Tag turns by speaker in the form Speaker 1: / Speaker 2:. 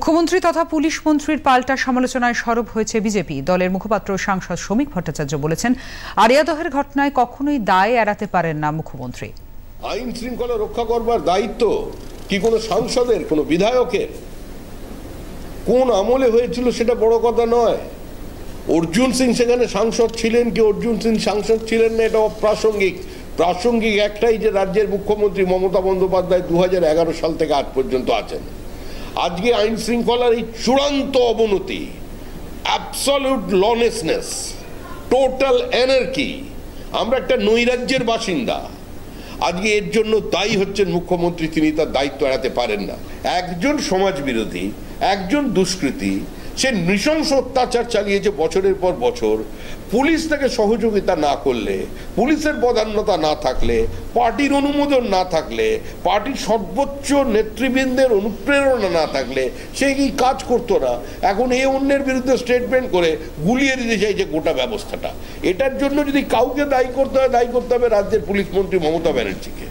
Speaker 1: মুখ্যমন্ত্রী তথা পুলিশ মন্ত্রীর পাল্টা সমালোচনায় সরব হয়েছে বিজেপি। দলের মুখপাত্র সাংসদ শ্রমিক ভট্টাচার্য বলেছেন, আরিয়াদহের ঘটনায় কখনোই দায় এড়াতে পারেন না মুখ্যমন্ত্রী।
Speaker 2: আইন শৃঙ্খলা রক্ষা করবার দায়িত্ব কি কোনো সাংসদের, কোনো বিধায়কের? কোন আমলে হয়েছিল সেটা বড় কথা নয়। অর্জুন সিং সেখানে সাংসদ ছিলেন কি অর্জুন সিং সাংসদ ছিলেন না, এটা অপ্রাসঙ্গিক। প্রাসঙ্গিক একটাই যে রাজ্যের মুখ্যমন্ত্রী মমতা বন্দ্যোপাধ্যায় 2011 সাল থেকে আজ পর্যন্ত আছেন। আজকে আইন শৃঙ্খলার এই চূড়ান্ত অবনতি, অ্যাবসলিউট লনেসনেস, টোটাল অ্যানার্কি, আমরা একটা নৈরাজ্যের বাসিন্দা। আজকে এর জন্য দায়ী হচ্ছেন মুখ্যমন্ত্রী, তিনি তার দায়িত্ব এড়াতে পারেন না। একজন সমাজ বিরোধী, একজন দুষ্কৃতী, সে নৃশংস অত্যাচার চালিয়েছে বছরের পর বছর। পুলিশ তাকে সহযোগিতা না করলে, পুলিশের প্রাধান্যতা না থাকলে, পার্টির অনুমোদন না থাকলে, পার্টির সর্বোচ্চ নেতৃবৃন্দের অনুপ্রেরণা না থাকলে সে কি কাজ করতো না। এখন এই অন্যের বিরুদ্ধে স্টেটমেন্ট করে গুলিয়ে দিতে চাইছে গোটা ব্যবস্থাটা। এটার জন্য যদি কাউকে দায়ী করতে হয়, দায়ী করতে হবে রাজ্যের পুলিশ মন্ত্রী মমতা ব্যানার্জিকে।